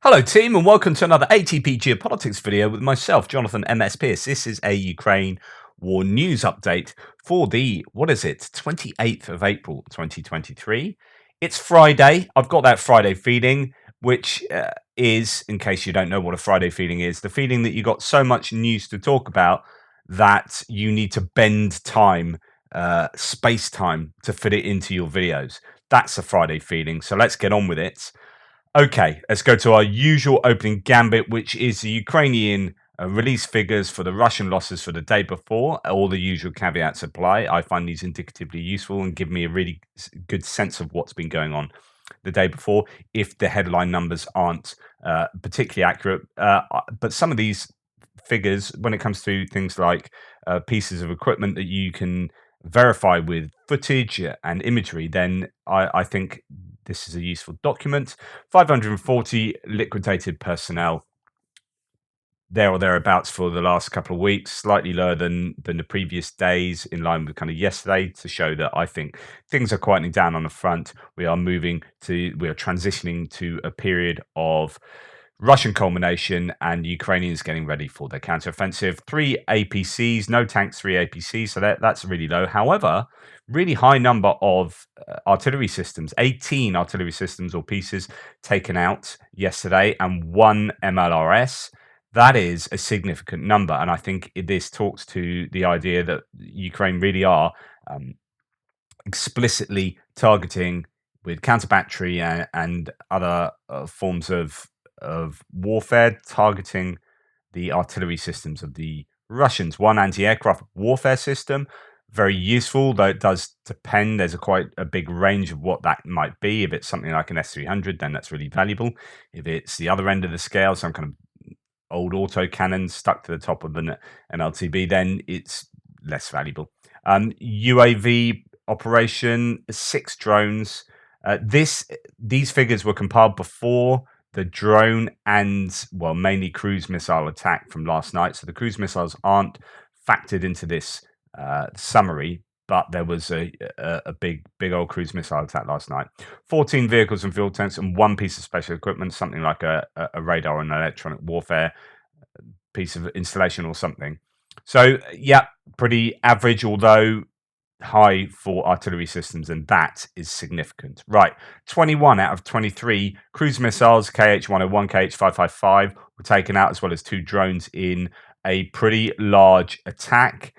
Hello, team, and welcome to another ATP Geopolitics video with myself, Jonathan MS Pierce. This is a Ukraine war news update for the, 28th of April, 2023. It's Friday. I've got that Friday feeling, which is, in case you don't know what a Friday feeling is, the feeling that you got so much news to talk about that you need to bend time, space time, to fit it into your videos. That's a Friday feeling. So let's get on with it. Okay, let's go to our usual opening gambit, which is the Ukrainian release figures for the Russian losses for the day before. All the usual caveats apply. I find these indicatively useful and give me a really good sense of what's been going on the day before, if the headline numbers aren't particularly accurate. But some of these figures, when it comes to things like pieces of equipment that you can verify with footage and imagery, then I think this is a useful document. 540 liquidated personnel, there or thereabouts, for the last couple of weeks, slightly lower than the previous days, in line with kind of yesterday, to show that I think things are quietening down on the front. We are transitioning to a period of Russian culmination, and Ukrainians getting ready for their counteroffensive. 3 APCs, no tanks, 3 APCs, so that's really low. However, really high number of artillery systems, 18 artillery systems or pieces taken out yesterday, and 1 MLRS. That is a significant number, and I think this talks to the idea that Ukraine really are explicitly targeting, with counter battery and other forms of warfare, targeting the artillery systems of the Russians. 1 anti-aircraft warfare system, very useful, though it does depend. There's quite a big range of what that might be. If it's something like an S-300, then that's really valuable. If it's the other end of the scale, some kind of old auto cannon stuck to the top of an LTB, then it's less valuable. UAV operation, 6 drones. These figures were compiled before the drone and, well, mainly cruise missile attack from last night. So the cruise missiles aren't factored into this summary, but there was a big old cruise missile attack last night. 14 vehicles and fuel tanks and 1 piece of special equipment, something like a radar and electronic warfare piece of installation or something. So yeah, pretty average, although high for artillery systems, and that is significant. Right, 21 out of 23 cruise missiles, KH-101, KH-555, were taken out, as well as 2 drones in a pretty large attack.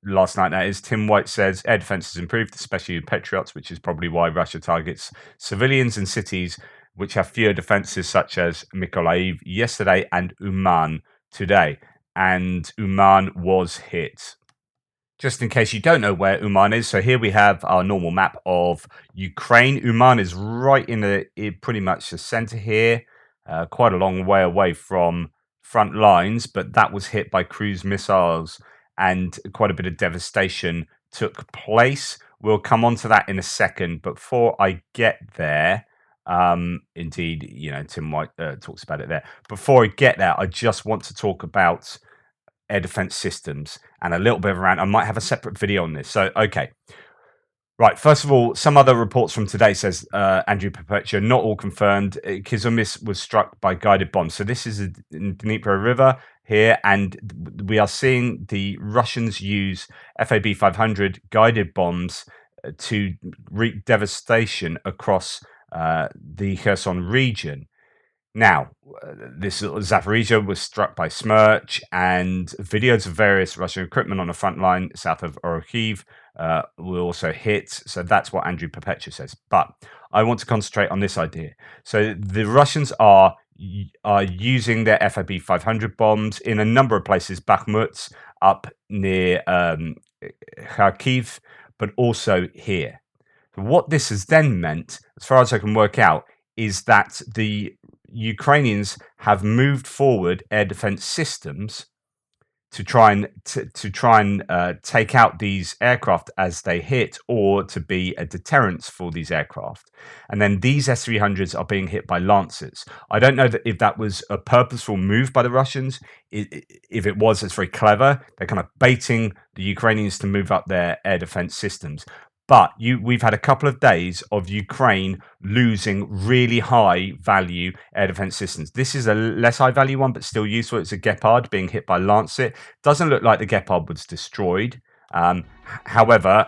Last night, that is, Tim White says air defense has improved, especially with Patriots, which is probably why Russia targets civilians and cities which have fewer defenses, such as Mykolaiv yesterday and Uman today. And Uman was hit. Just in case you don't know where Uman is, so here we have our normal map of Ukraine. Uman is right in pretty much the center here, quite a long way away from front lines, but that was hit by cruise missiles, and quite a bit of devastation took place. We'll come on to that in a second, but before I get there, indeed, Tim White talks about it there. Before I get there, I just want to talk about air defense systems and a little bit around. I might have a separate video on this. So, okay. Right, first of all, some other reports from today, says Andrew Perpetua, not all confirmed. Kizumis was struck by guided bombs. So this is in Dnipro River here, and we are seeing the Russians use FAB 500 guided bombs to wreak devastation across the Kherson region. Now, this Zaporizhia was struck by Smerch, and videos of various Russian equipment on the front line south of Orokhiv were also hit. So that's what Andrew Perpetua says. But I want to concentrate on this idea. So the Russians are using their FAB 500 bombs in a number of places, Bakhmut, up near Kharkiv, but also here. What this has then meant, as far as I can work out, is that the Ukrainians have moved forward air defense systems to try and take out these aircraft as they hit, or to be a deterrence for these aircraft. And then these S-300s are being hit by Lancers. I don't know if that was a purposeful move by the Russians. If it was, it's very clever. They're kind of baiting the Ukrainians to move up their air defense systems. But we've had a couple of days of Ukraine losing really high value air defense systems. This is a less high value one, but still useful. It's a Gepard being hit by Lancet. Doesn't look like the Gepard was destroyed. However,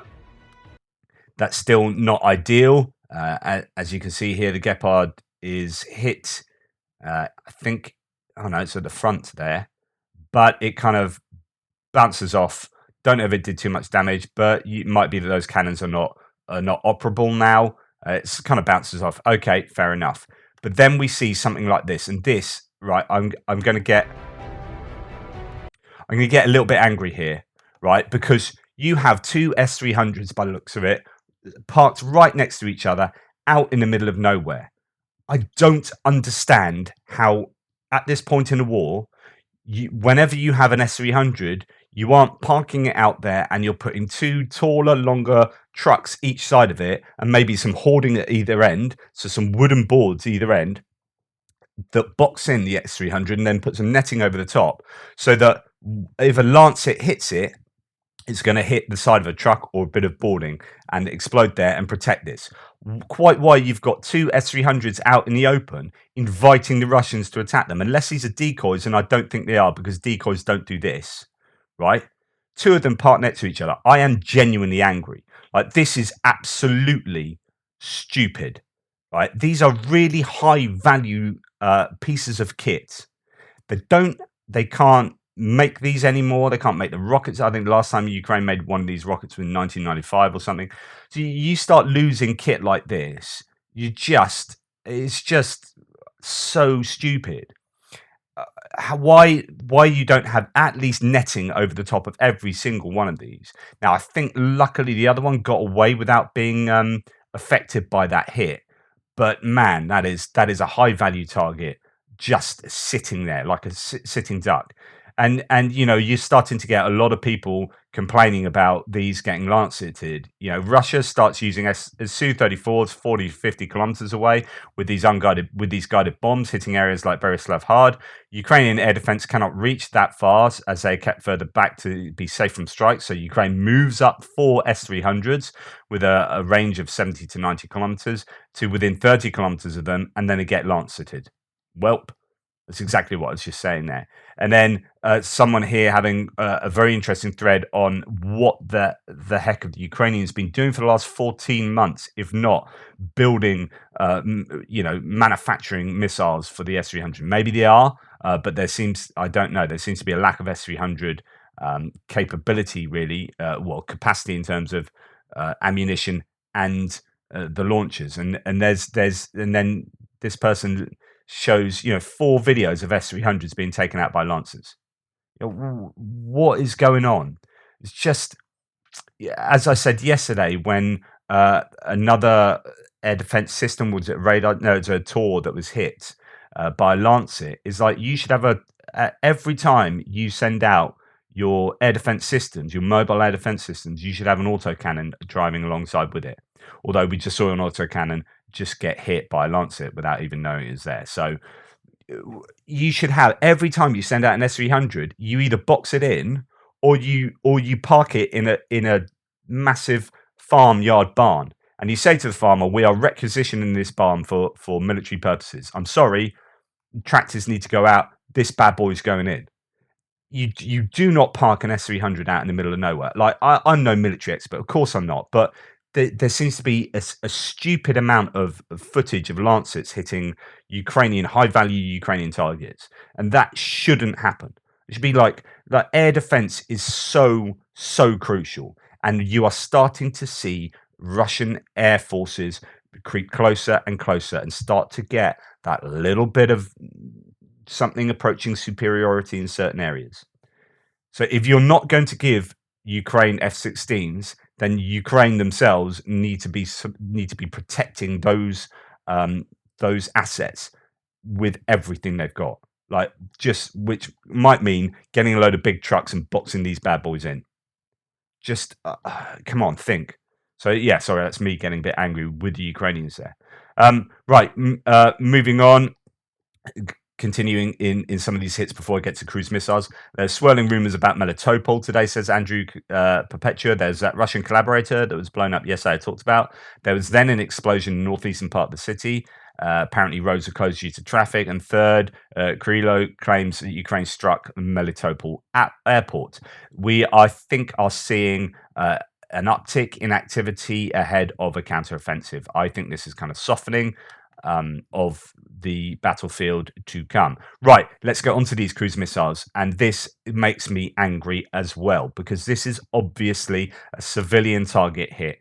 that's still not ideal. As you can see here, the Gepard is hit. I think, oh no, it's at the front there, but it kind of bounces off. Don't know if it did too much damage, but it might be that those cannons are not operable now. It's kind of bounces off. Okay, fair enough. But then we see something like this, and this, right? I'm going to get a little bit angry here, right? Because you have two S300s by the looks of it, parked right next to each other, out in the middle of nowhere. I don't understand how, at this point in the war, whenever you have an S300, you aren't parking it out there and you're putting two taller, longer trucks each side of it, and maybe some hoarding at either end, so some wooden boards either end, that box in the X300 and then put some netting over the top, so that if a Lancet hits it, it's going to hit the side of a truck or a bit of boarding and explode there and protect this. Quite why you've got two S300s out in the open inviting the Russians to attack them, unless these are decoys, and I don't think they are, because decoys don't do this, right? Two of them parked next to each other. I am genuinely angry. Like, this is absolutely stupid, right? These are really high value pieces of kit. They can't make these anymore. They can't make the rockets. I think the last time Ukraine made one of these rockets was in 1995 or something. So you start losing kit like this, it's just so stupid. Why you don't have at least netting over the top of every single one of these? Now, I think luckily the other one got away without being affected by that hit. But man, that is a high value target just sitting there like a sitting duck. And you're starting to get a lot of people complaining about these getting lanceted. Russia starts using Su-34s 40 to 50 kilometers away with these guided bombs hitting areas like Berislav Hard. Ukrainian air defense cannot reach that far, as they kept further back to be safe from strikes. So Ukraine moves up 4 S-300s with a range of 70 to 90 kilometers to within 30 kilometers of them, and then they get lanceted. Welp. That's exactly what I was just saying there. And then someone here having a very interesting thread on what the heck of the Ukrainians been doing for the last 14 months, if not building, manufacturing missiles for the S-300. Maybe they are, but I don't know. There seems to be a lack of S-300 capability, really, capacity in terms of ammunition and the launchers. And then this person shows 4 videos of S-300s being taken out by Lancers. What is going on? It's just, as I said yesterday, when another air defense system was at radar, no, it's a Tor that was hit by Lancet. Is like, you should have every time you send out your air defense systems, your mobile air defense systems, you should have an autocannon driving alongside with it. Although we just saw an autocannon just get hit by a Lancet without even knowing it was there. So you should have, every time you send out an S-300, you either box it in or you park it in a massive farmyard barn, and you say to the farmer, we are requisitioning this barn for military purposes. I'm sorry, tractors need to go out. This bad boy's going in. You do not park an S-300 out in the middle of nowhere. Like, I'm no military expert, of course I'm not, but there seems to be a stupid amount of footage of Lancets hitting high-value Ukrainian targets, and that shouldn't happen. It should be like air defense is so crucial, and you are starting to see Russian air forces creep closer and closer and start to get that little bit of something approaching superiority in certain areas. So if you're not going to give Ukraine F-16s, then Ukraine themselves need to be protecting those assets with everything they've got. Like, which might mean getting a load of big trucks and boxing these bad boys in. Just come on, think. So yeah, sorry, that's me getting a bit angry with the Ukrainians there. Right, moving on. continuing in some of these hits before I get to cruise missiles. There's swirling rumors about Melitopol today, says Andrew Perpetua. There's that Russian collaborator that was blown up yesterday I talked about. There was then an explosion in the northeastern part of the city. Apparently, roads are closed due to traffic. And third, Kirilo claims that Ukraine struck Melitopol airport. We, I think, are seeing an uptick in activity ahead of a counteroffensive. I think this is kind of softening of the battlefield to come. Right, let's go on to these cruise missiles. And this makes me angry as well, because this is obviously a civilian target hit.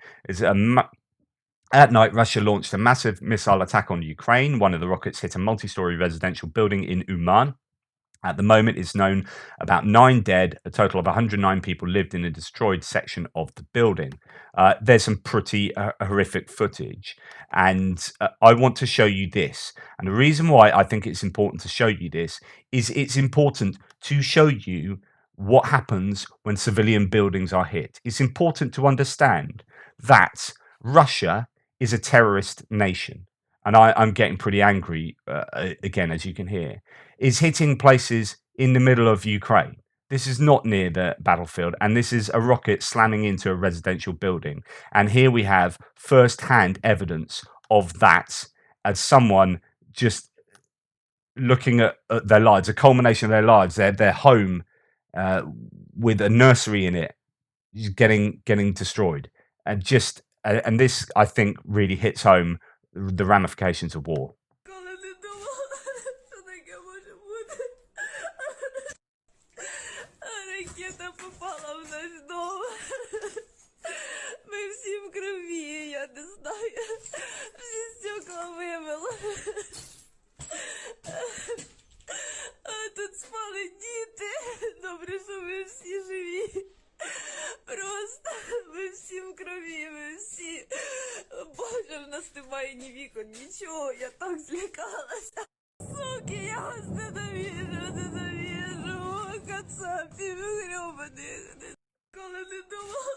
At night, Russia launched a massive missile attack on Ukraine. One of the rockets hit a multi-story residential building in Uman. At the moment, it's known about 9 dead. A total of 109 people lived in a destroyed section of the building. There's some pretty horrific footage, and I want to show you this. And the reason why I think it's important to show you this is it's important to show you what happens when civilian buildings are hit. It's important to understand that Russia is a terrorist nation. And I'm getting pretty angry, again, as you can hear, is hitting places in the middle of Ukraine. This is not near the battlefield, and this is a rocket slamming into a residential building. And here we have first-hand evidence of that as someone just looking at their lives, a culmination of their lives, their home with a nursery in it, getting destroyed. And this, I think, really hits home the ramifications of war. Коли не думала, що таке може бути. Ракета попала в наш дом. Ми всі в крові, я не знаю. Всі стекла вимило. А тут спали діти. Добре, що ми всі живі. Просто ми всі в крові, ми всі. Боже, в нас немає ні вікон, нічого, я так злякалася. Суки, я вас ненавижу, кацапів гребаних. Коли не думала.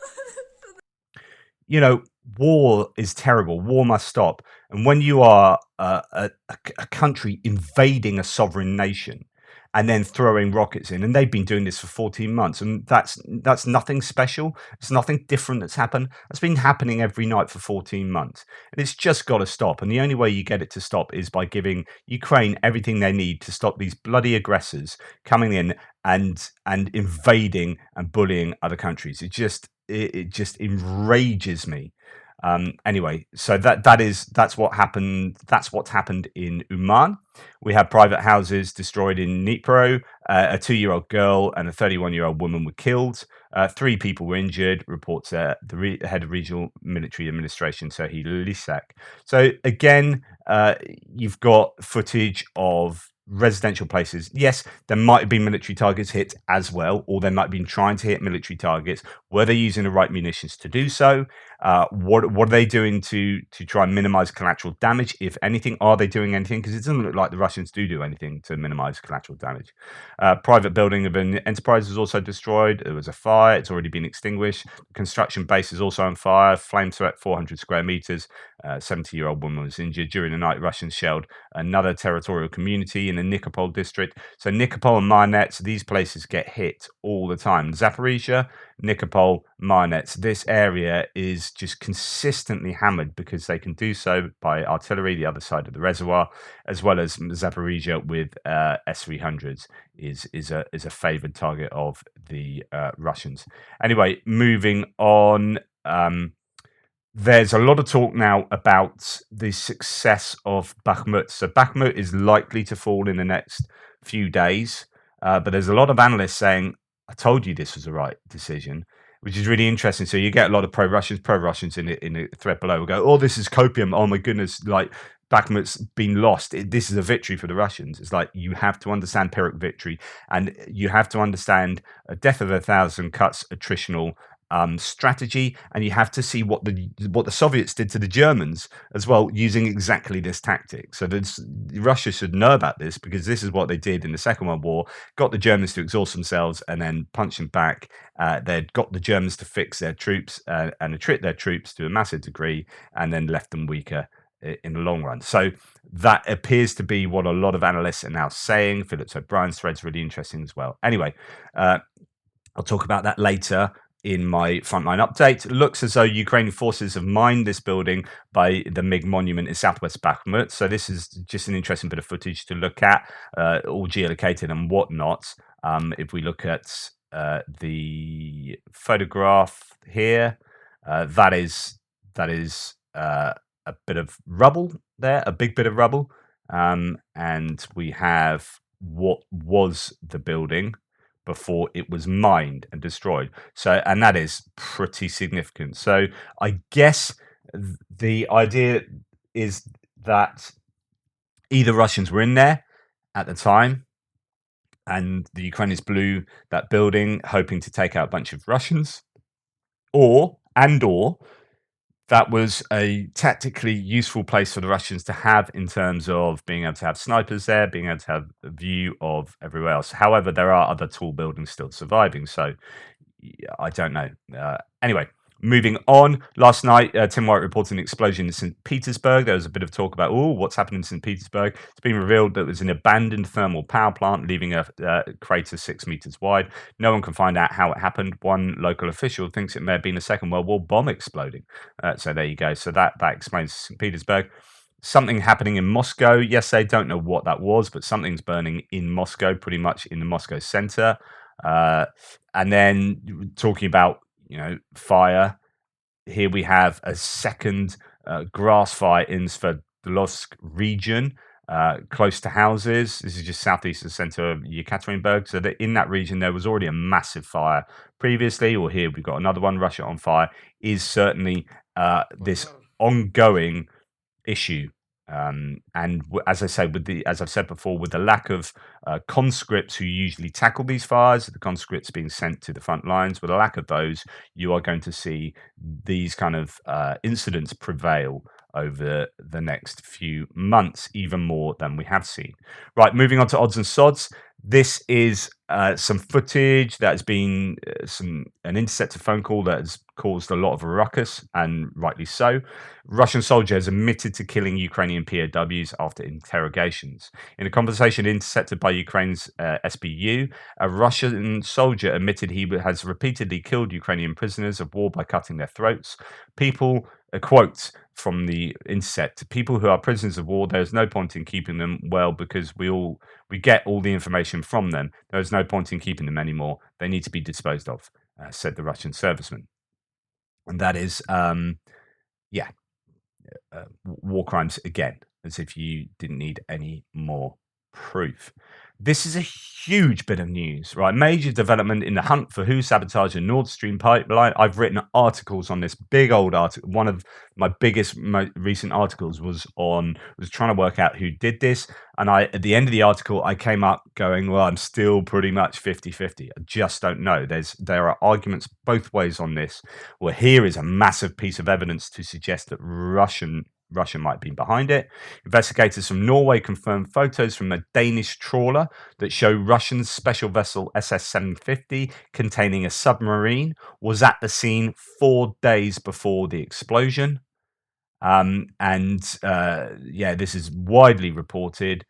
You know, war is terrible. War must stop. And when you are a country invading a sovereign nation and then throwing rockets in, and they've been doing this for 14 months, and that's nothing special. It's nothing different that's happened. It's been happening every night for 14 months, and it's just got to stop. And the only way you get it to stop is by giving Ukraine everything they need to stop these bloody aggressors coming in and invading and bullying other countries. It just enrages me. Anyway, so that's what happened. That's what's happened in Uman. We have private houses destroyed in Dnipro. A 2-year-old girl and a 31-year-old woman were killed. 3 people were injured, reports the head of regional military administration, Serhiy Lisak. So again, you've got footage of residential places. Yes, there might have been military targets hit as well, or they might have been trying to hit military targets. Were they using the right munitions to do so? What are they doing to try and minimize collateral damage? If anything, are they doing anything? Because it doesn't look like the Russians do anything to minimize collateral damage. Private building of an enterprise was also destroyed. There was a fire. It's already been extinguished. The construction base is also on fire. Flame swept 400 square meters. 70-year-old woman was injured. During the night, Russians shelled another territorial community in the Nikopol district. So Nikopol and Marnets, these places get hit all the time. Zaporizhia, Nikopol, Marnets, this area is just consistently hammered because they can do so by artillery, the other side of the reservoir, as well as Zaporizhia with S-300s is a favored target of the Russians. Anyway, moving on. There's a lot of talk now about the success of Bakhmut. So Bakhmut is likely to fall in the next few days, but there's a lot of analysts saying, I told you this was the right decision, which is really interesting. So you get a lot of pro-Russians in the thread below will go, oh, this is copium. Oh my goodness, like Bakhmut's been lost. This is a victory for the Russians. It's like you have to understand Pyrrhic victory, and you have to understand a death of 1,000 cuts attritional strategy, and you have to see what the Soviets did to the Germans as well, using exactly this tactic. So Russia should know about this, because this is what they did in the Second World War. Got the Germans to exhaust themselves and then punch them back. They'd got the Germans to fix their troops and attrit their troops to a massive degree, and then left them weaker in the long run. So that appears to be what a lot of analysts are now saying. Phillips O'Brien's thread's really interesting as well. Anyway, I'll talk about that later in my frontline update. It looks as though Ukrainian forces have mined this building by the MiG monument in southwest Bakhmut. So this is just an interesting bit of footage to look at, all geolocated and whatnot. If we look at the photograph here, that is a bit of rubble there, a big bit of rubble, and we have what was the building before it was mined and destroyed. So, and that is pretty significant. So, I guess the idea is that either Russians were in there at the time and the Ukrainians blew that building hoping to take out a bunch of Russians, or that was a tactically useful place for the Russians to have in terms of being able to have snipers there, being able to have a view of everywhere else. However, there are other tall buildings still surviving, so I don't know. Anyway, moving on. Last night, Tim White reported an explosion in St. Petersburg. There was a bit of talk about, what's happened in St. Petersburg. It's been revealed that it was an abandoned thermal power plant, leaving a crater 6 meters wide. No one can find out how it happened. One local official thinks it may have been a Second World War bomb exploding. So there you go. So that explains St. Petersburg. Something happening in Moscow. Yes, they don't know what that was, but something's burning in Moscow, pretty much in the Moscow center. And then talking about, fire, here we have a second grass fire in Sverdlovsk region, close to houses. This is just southeast of the center of Yekaterinburg. So that in that region, there was already a massive fire previously, or here we've got another one. Russia on fire is certainly this ongoing issue. As I say, as I've said before, with the lack of conscripts who usually tackle these fires, the conscripts being sent to the front lines, with a lack of those, you are going to see these kind of incidents prevail over the next few months, even more than we have seen. Right, moving on to odds and sods. This is some footage that has been an intercepted phone call that has caused a lot of ruckus, and rightly so. Russian soldier has admitted to killing Ukrainian POWs after interrogations. In a conversation intercepted by Ukraine's SBU, a Russian soldier admitted he has repeatedly killed Ukrainian prisoners of war by cutting their throats. A quote from the intercept: "People who are prisoners of war, there's no point in keeping them, because we get all the information from them. There's no point in keeping them anymore. They need to be disposed of," said the Russian serviceman. And that is, war crimes again, as if you didn't need any more proof. This is a huge bit of news, right? Major development in the hunt for who sabotaged the Nord Stream pipeline. I've written articles on this, big old article. One of my biggest recent articles was trying to work out who did this. And at the end of the article, I came up going, well, I'm still pretty much 50-50. I just don't know. There are arguments both ways on this. Well, here is a massive piece of evidence to suggest that Russia might be behind it. Investigators from Norway confirmed photos from a Danish trawler that show Russian special vessel SS-750 containing a submarine was at the scene 4 days before the explosion. This is widely reported.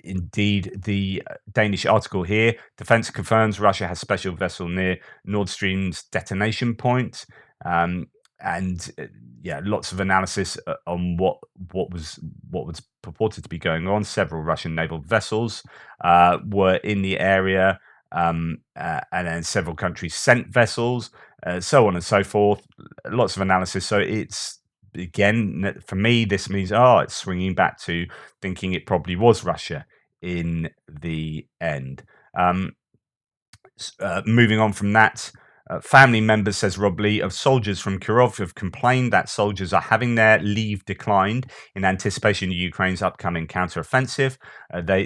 Indeed, the Danish article here: defense confirms Russia has special vessel near Nord Stream's detonation point. Lots of analysis on what was purported to be going on. Several Russian naval vessels were in the area, and then several countries sent vessels, so on and so forth. Lots of analysis. So it's, again, for me, this means it's swinging back to thinking it probably was Russia in the end. Moving on from that. Family members, says Rob Lee, of soldiers from Kirov have complained that soldiers are having their leave declined in anticipation of Ukraine's upcoming counteroffensive.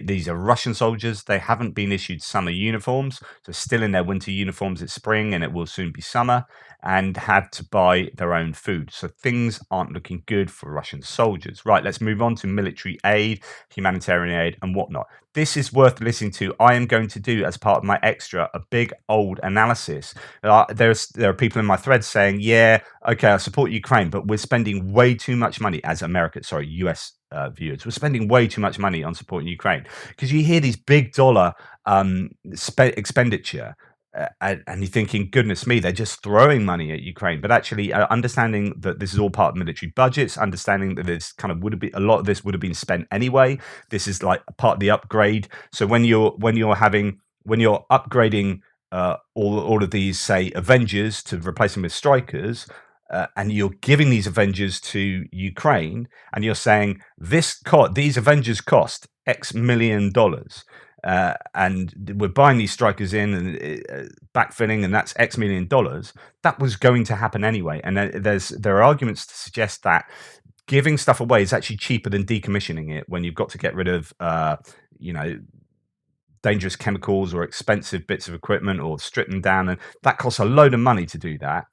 These are Russian soldiers. They haven't been issued summer uniforms, so still in their winter uniforms. It's spring and it will soon be summer, and had to buy their own food. So things aren't looking good for Russian soldiers. Right, let's move on to military aid, humanitarian aid, and whatnot. This is worth listening to. I am going to do, as part of my extra, a big old analysis. there are people in my threads saying, yeah, okay, I support Ukraine, but we're spending way too much money as US viewers. We're spending way too much money on supporting Ukraine because you hear these big dollar expenditure. And you're thinking, goodness me, they're just throwing money at Ukraine. But actually, understanding that this is all part of military budgets, understanding that this kind of would have been a lot of this would have been spent anyway. This is like a part of the upgrade. So when you're upgrading all of these, say, Avengers to replace them with strikers, and you're giving these Avengers to Ukraine, and you're saying these Avengers cost X million dollars. And we're buying these strikers in and backfilling, and that's X million dollars. That was going to happen anyway. And there are arguments to suggest that giving stuff away is actually cheaper than decommissioning it when you've got to get rid of, dangerous chemicals or expensive bits of equipment or strip them down. And that costs a load of money to do that.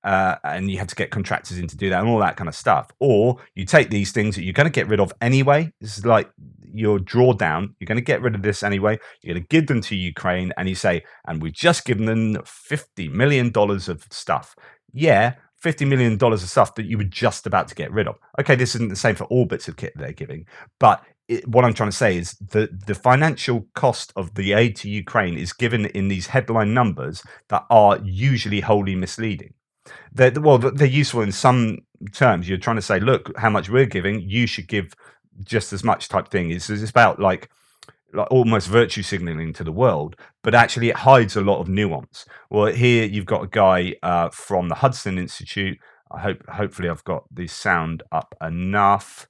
And you have to get contractors in to do that and all that kind of stuff. Or you take these things that you're going to get rid of anyway. This is like your drawdown. You're going to get rid of this anyway. You're going to give them to Ukraine, and you say, and we've just given them $50 million of stuff. Yeah, $50 million of stuff that you were just about to get rid of. Okay, this isn't the same for all bits of kit they're giving, but what I'm trying to say is the financial cost of the aid to Ukraine is given in these headline numbers that are usually wholly misleading. They're useful in some terms. You're trying to say, look, how much we're giving, you should give just as much type thing. It's about like almost virtue signaling to the world, but actually it hides a lot of nuance. Well, here you've got a guy from the Hudson Institute. Hopefully I've got the sound up enough.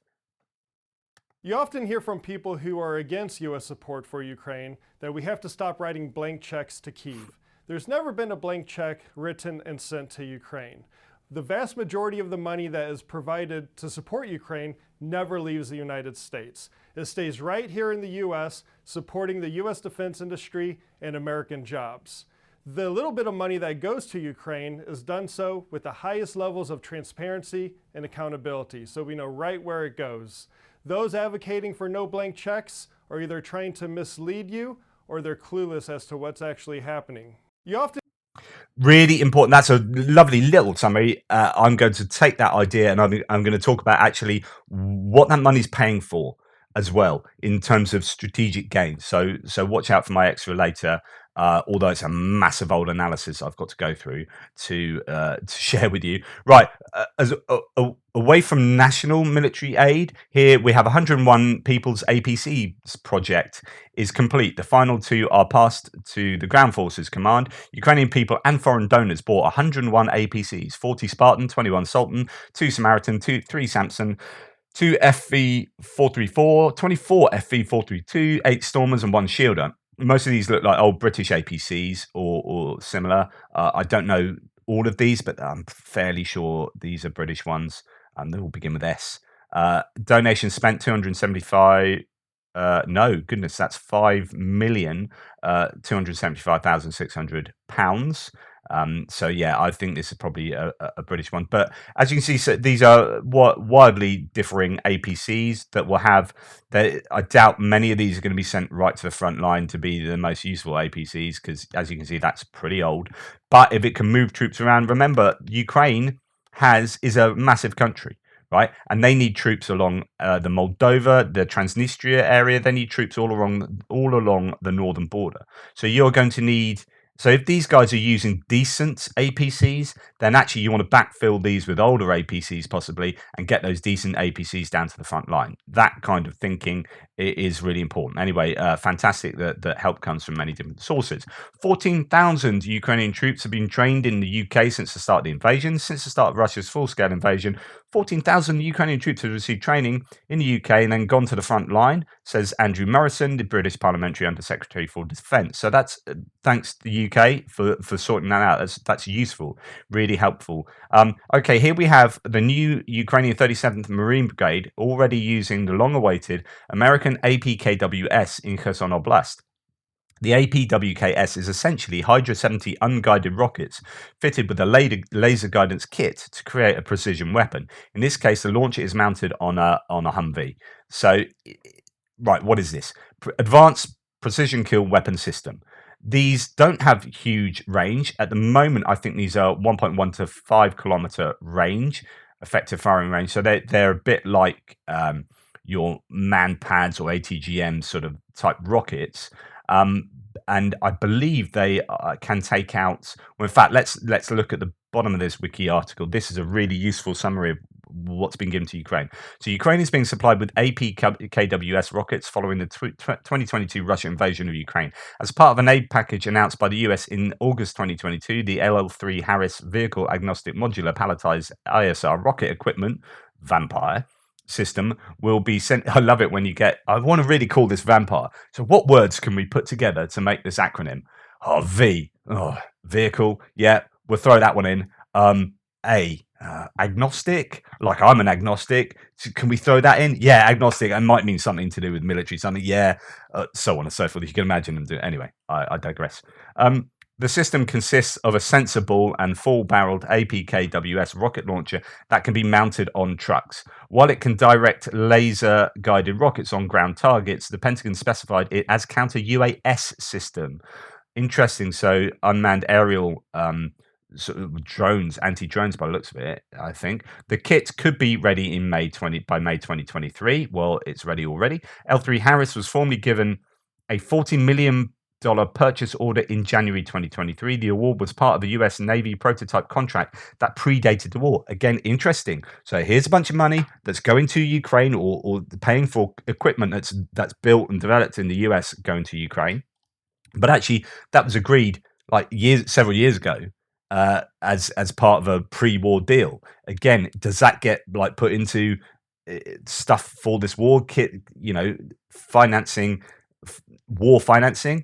You often hear from people who are against U.S. support for Ukraine that we have to stop writing blank checks to Kyiv. There's never been a blank check written and sent to Ukraine. The vast majority of the money that is provided to support Ukraine never leaves the United States. It stays right here in the U.S., supporting the U.S. defense industry and American jobs. The little bit of money that goes to Ukraine is done so with the highest levels of transparency and accountability, so we know right where it goes. Those advocating for no blank checks are either trying to mislead you or they're clueless as to what's actually happening. You often Really important. That's a lovely little summary. I'm going to take that idea and I'm going to talk about actually what that money's paying for as well in terms of strategic gains. So watch out for my extra later. Although it's a massive old analysis I've got to go through to share with you. Right, away from national military aid, here we have 101 People's APC project is complete. The final two are passed to the Ground Forces Command. Ukrainian people and foreign donors bought 101 APCs, 40 Spartan, 21 Sultan, 2 Samaritan, 3 Samson, 2 FV434, 24 FV432, 8 Stormers and 1 Shielder. Most of these look like old British APCs or similar. I don't know all of these, but I'm fairly sure these are British ones. They all begin with S. Donations spent 275. No, goodness, that's £5,275,600. So yeah, I think this is probably a British one. But as you can see, so these are wildly differing APCs that will have. I doubt many of these are going to be sent right to the front line to be the most useful APCs because, as you can see, that's pretty old. But if it can move troops around, remember Ukraine is a massive country. Right, and they need troops along the Moldova, the Transnistria area. They need troops all along the northern border. So you're going to need. So if these guys are using decent APCs, then actually you want to backfill these with older APCs possibly and get those decent APCs down to the front line. That kind of thinking is really important. Anyway, fantastic that help comes from many different sources. 14,000 Ukrainian troops have been trained in the UK since the start of the invasion. Since the start of Russia's full-scale invasion, 14,000 Ukrainian troops have received training in the UK and then gone to the front line, says Andrew Morrison, the British Parliamentary Under-Secretary for Defence. So that's thanks to the UK for sorting that out. That's useful, really helpful. Okay, here we have the new Ukrainian 37th Marine Brigade already using the long-awaited American APKWS in Kherson Oblast. The APWKS is essentially Hydra 70 unguided rockets fitted with a laser guidance kit to create a precision weapon. In this case, the launcher is mounted on a Humvee. So, right, what is this? Advanced precision kill weapon system. These don't have huge range. At the moment, I think these are 1.1 to 5 kilometer range, effective firing range. So they're a bit like your man pads or ATGM sort of type rockets. And I believe they can take out. Well, in fact, let's look at the bottom of this wiki article. This is a really useful summary of what's been given to Ukraine. So Ukraine is being supplied with APKWS rockets following the 2022 Russian invasion of Ukraine. As part of an aid package announced by the US in August 2022, the LL3 Harris Vehicle Agnostic Modular Palletized ISR rocket equipment, Vampire, system will be sent. I love it when you get, I want to really call this Vampire. So what words can we put together to make this acronym? Vehicle. Yeah, we'll throw that one in. Agnostic, like I'm an agnostic. So can we throw that in? Yeah, agnostic. It might mean something to do with military, something. Yeah, so on and so forth. You can imagine them doing. Anyway, I digress. The system consists of a sensible and full-barreled APKWS rocket launcher that can be mounted on trucks. While it can direct laser-guided rockets on ground targets, the Pentagon specified it as counter-UAS system. Interesting. So unmanned aerial sort of drones, anti-drones by the looks of it, I think. The kit could be ready in May 2023. Well, it's ready already. L3 Harris was formally given a $40 million purchase order in January 2023. The award was part of the US Navy prototype contract that predated the war. Again, interesting. So here's a bunch of money that's going to Ukraine, or paying for equipment that's built and developed in the US going to Ukraine. But actually, that was agreed like several years ago. As part of a pre-war deal. Again, does that get like put into stuff for this war kit? Financing, war financing,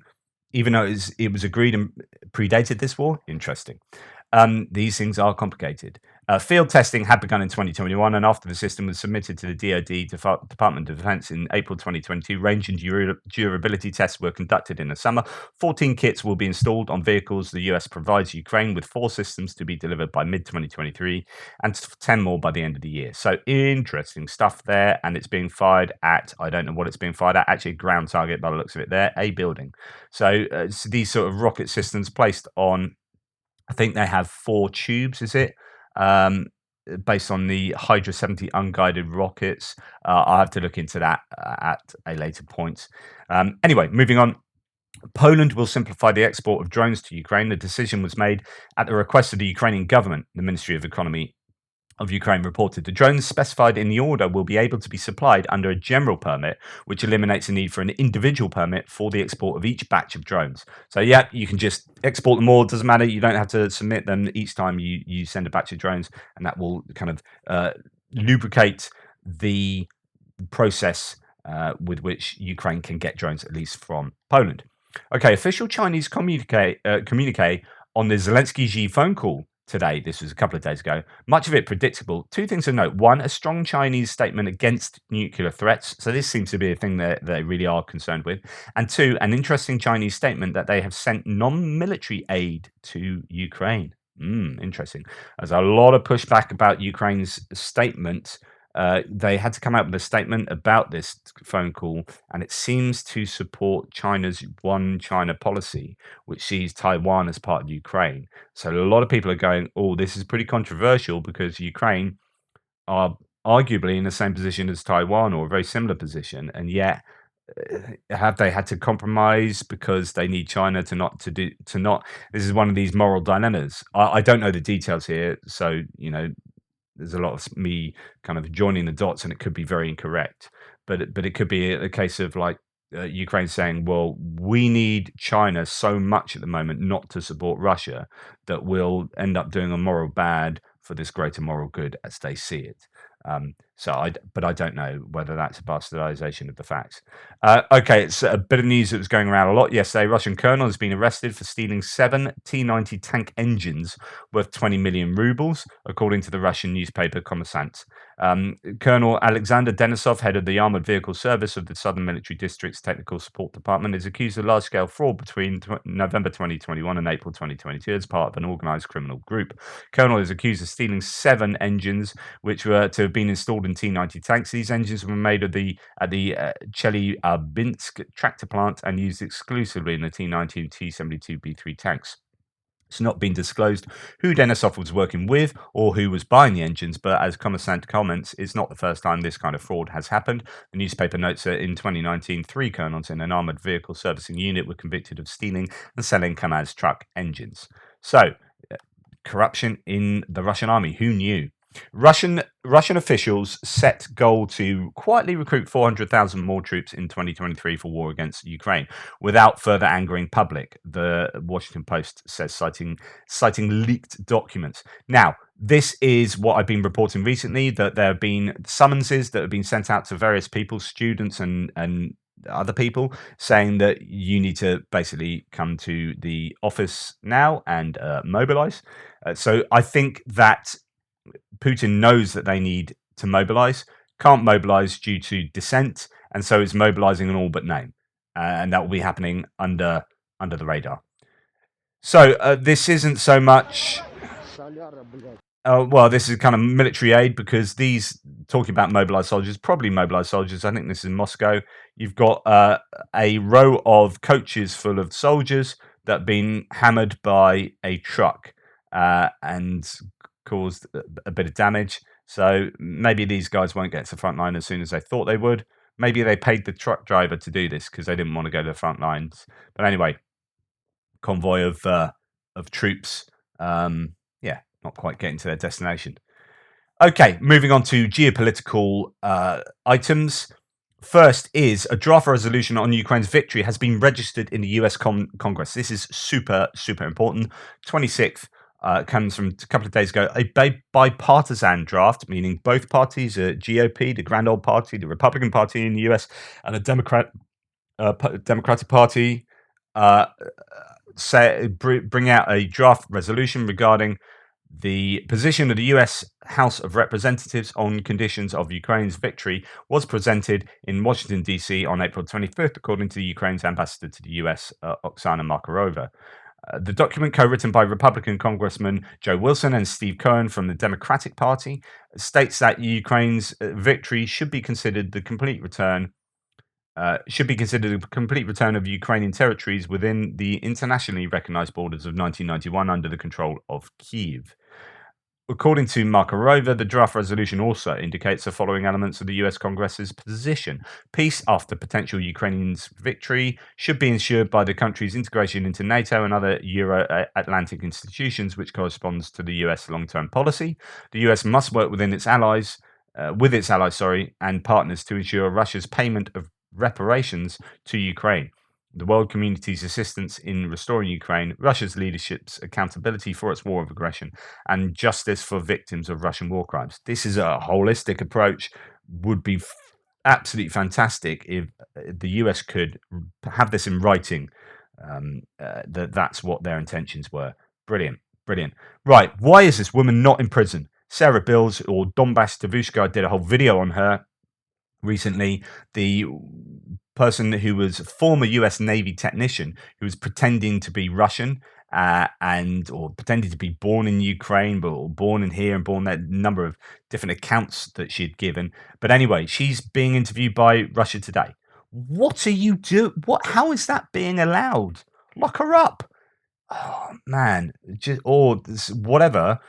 even though it was agreed and predated this war. Interesting. These things are complicated. Field testing had begun in 2021, and after the system was submitted to the DoD Department of Defense in April 2022, range and durability tests were conducted in the summer. 14 kits will be installed on vehicles. The US provides Ukraine with 4 systems to be delivered by mid-2023 and 10 more by the end of the year. So interesting stuff there, and it's being fired at, I don't know what it's being fired at, actually a ground target by the looks of it there, a building. So these sort of rocket systems placed on, I think they have 4 tubes, is it? Based on the Hydra 70 unguided rockets. I'll have to look into that at a later point. Anyway, moving on. Poland will simplify the export of drones to Ukraine. The decision was made at the request of the Ukrainian government. The Ministry of Economy of Ukraine reported the drones specified in the order will be able to be supplied under a general permit, which eliminates the need for an individual permit for the export of each batch of drones. So yeah, you can just export them all. It doesn't matter. You don't have to submit them each time you send a batch of drones, and that will kind of lubricate the process with which Ukraine can get drones, at least from Poland. Okay, official Chinese communique on the Zelensky-Xi phone call today. This was a couple of days ago. Much of it predictable. 2 things to note. 1, a strong Chinese statement against nuclear threats. So this seems to be a thing that they really are concerned with. And 2, an interesting Chinese statement that they have sent non-military aid to Ukraine. Interesting. There's a lot of pushback about Ukraine's statement. They had to come out with a statement about this phone call, and it seems to support China's one China policy, which sees Taiwan as part of Ukraine. So a lot of people are going, oh, this is pretty controversial because Ukraine are arguably in the same position as Taiwan, or a very similar position, and yet have they had to compromise because they need China to not? This is one of these moral dilemmas. I don't know the details here, so there's a lot of me kind of joining the dots, and it could be very incorrect. But it could be a case of like Ukraine saying, well, we need China so much at the moment not to support Russia that we'll end up doing a moral bad for this greater moral good as they see it. But I don't know whether that's a bastardization of the facts. Okay, it's a bit of news that was going around a lot yesterday. Russian colonel has been arrested for stealing 7 T-90 tank engines worth 20 million rubles, according to the Russian newspaper Kommersant. Colonel Alexander Denisov, head of the Armored Vehicle Service of the Southern Military District's Technical Support Department, is accused of large-scale fraud between November 2021 and April 2022 as part of an organized criminal group. Colonel is accused of stealing 7 engines, which were to have been installed in T-7 T-90 tanks. These engines were made at the Chelyabinsk tractor plant and used exclusively in the T-90 and T-72B3 tanks. It's not been disclosed who Denisov was working with or who was buying the engines, but as Kommersant comments, it's not the first time this kind of fraud has happened. The newspaper notes that in 2019, 3 colonels in an armoured vehicle servicing unit were convicted of stealing and selling Kamaz truck engines. So, corruption in the Russian army. Who knew? Russian officials set goal to quietly recruit 400,000 more troops in 2023 for war against Ukraine, without further angering public. The Washington Post says, citing leaked documents. Now, this is what I've been reporting recently, that there have been summonses that have been sent out to various people, students and other people, saying that you need to basically come to the office now and mobilize. So I think that Putin knows that they need to mobilize, can't mobilize due to dissent, and so is mobilizing in all but name. And that will be happening under the radar. So this isn't so much... well, this is kind of military aid, because these, talking about mobilized soldiers, probably mobilized soldiers, I think this is in Moscow. You've got a row of coaches full of soldiers that have been hammered by a truck and caused a bit of damage. So maybe these guys won't get to the front line as soon as they thought they would. Maybe they paid the truck driver to do this because they didn't want to go to the front lines. But anyway, convoy of troops, not quite getting to their destination. Okay, moving on to geopolitical items. First is a draft resolution on Ukraine's victory has been registered in the US Congress. This is super, super important. 26th comes from a couple of days ago. A bipartisan draft, meaning both parties, GOP, the Grand Old Party, the Republican Party in the US, and a Democratic Party, bring out a draft resolution regarding the position of the US House of Representatives on conditions of Ukraine's victory was presented in Washington, D.C. on April 25th, according to Ukraine's ambassador to the US, Oksana Markarova. The document, co-written by Republican Congressman Joe Wilson and Steve Cohen from the Democratic Party, states that Ukraine's victory should be considered the complete return of Ukrainian territories within the internationally recognized borders of 1991 under the control of Kyiv. According to Markarova, the draft resolution also indicates the following elements of the US Congress's position. Peace after potential Ukrainians' victory should be ensured by the country's integration into NATO and other Euro-Atlantic institutions, which corresponds to the US long-term policy. The US must work with its allies, and partners to ensure Russia's payment of reparations to Ukraine, the world community's assistance in restoring Ukraine, Russia's leadership's accountability for its war of aggression, and justice for victims of Russian war crimes. This is a holistic approach. Would be absolutely fantastic if the US could have this in writing, that's what their intentions were. Brilliant. Right, why is this woman not in prison? Sarah Bills, or Donbass Davushka, did a whole video on her recently. The person who was a former US Navy technician who was pretending to be Russian or pretending to be born in Ukraine, but born in here and born there, number of different accounts that she'd given. But anyway, she's being interviewed by Russia Today. What are you doing? How is that being allowed? Lock her up. Oh man, or whatever.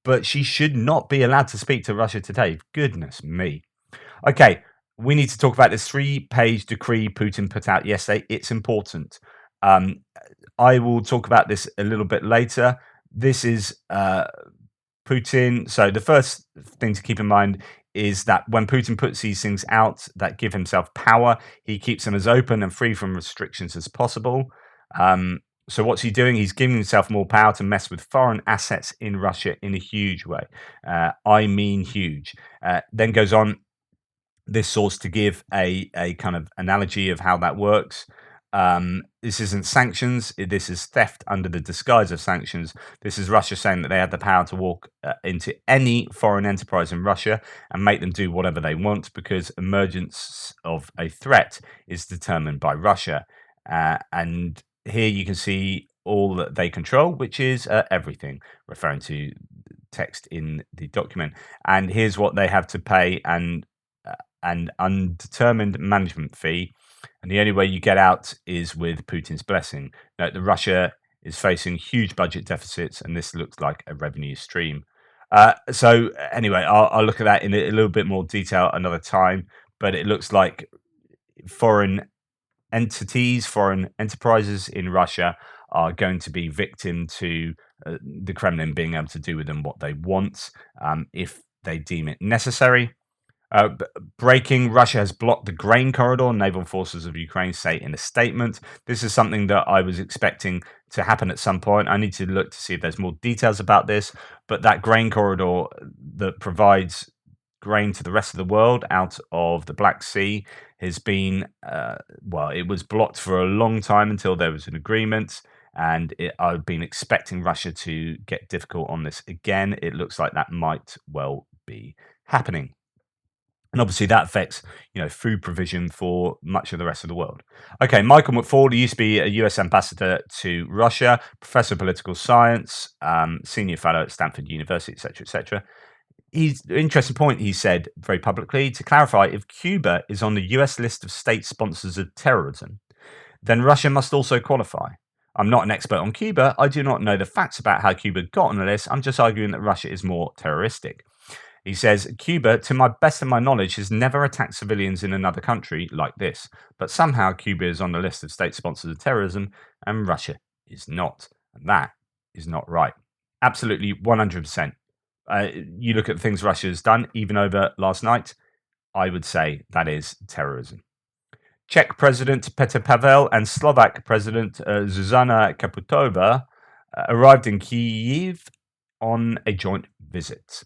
But she should not be allowed to speak to Russia Today. Goodness me. Okay, we need to talk about this 3-page decree Putin put out yesterday. It's important. I will talk about this a little bit later. This is Putin. So the first thing to keep in mind is that when Putin puts these things out that give himself power, he keeps them as open and free from restrictions as possible. So what's he doing? He's giving himself more power to mess with foreign assets in Russia in a huge way. I mean huge. Then goes on this source to give a kind of analogy of how that works. This isn't sanctions. This is theft under the disguise of sanctions. This is Russia saying that they have the power to walk into any foreign enterprise in Russia and make them do whatever they want, because emergence of a threat is determined by Russia. And here you can see all that they control, which is everything, referring to text in the document. And here's what they have to pay: an undetermined management fee. And the only way you get out is with Putin's blessing. Now, Russia is facing huge budget deficits, and this looks like a revenue stream. So anyway, I'll look at that in a little bit more detail another time. But it looks like foreign entities, foreign enterprises in Russia are going to be victim to the Kremlin being able to do with them what they want if they deem it necessary. Breaking: Russia has blocked the grain corridor, naval forces of Ukraine say in a statement. This is something that I was expecting to happen at some point. I need to look to see if there's more details about this, but that grain corridor that provides grain to the rest of the world out of the Black Sea has been, it was blocked for a long time until there was an agreement. And I've been expecting Russia to get difficult on this again. It looks like that might well be happening. And obviously that affects, food provision for much of the rest of the world. Okay, Michael McFaul, he used to be a US ambassador to Russia, professor of political science, senior fellow at Stanford University, etc., etc. He's an interesting point. He said very publicly, to clarify, if Cuba is on the US list of state sponsors of terrorism, then Russia must also qualify. I'm not an expert on Cuba. I do not know the facts about how Cuba got on the list. I'm just arguing that Russia is more terroristic. He says, Cuba, to my best of my knowledge, has never attacked civilians in another country like this. But somehow Cuba is on the list of state sponsors of terrorism and Russia is not. And that is not right. Absolutely 100%. You look at the things Russia has done, even over last night, I would say that is terrorism. Czech President Petr Pavel and Slovak President Zuzana Kaputova arrived in Kyiv on a joint visit.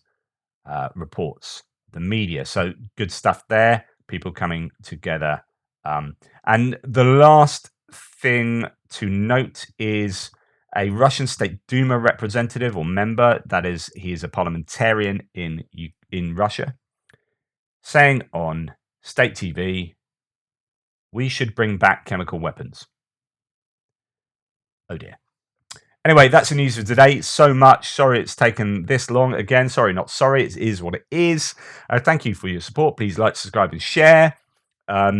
Reports the media. So good stuff there. People coming together. And the last thing to note is a Russian State Duma representative or member, that is, he is a parliamentarian in Russia, saying on state TV, we should bring back chemical weapons. Oh dear. Anyway, that's the news for today. So much. Sorry it's taken this long. Again, sorry, not sorry. It is what it is. Thank you for your support. Please like, subscribe, and share. All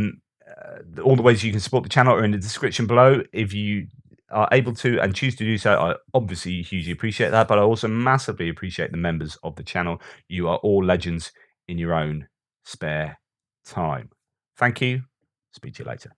the ways you can support the channel are in the description below. If you are able to and choose to do so, I obviously hugely appreciate that. But I also massively appreciate the members of the channel. You are all legends in your own spare time. Thank you. Speak to you later.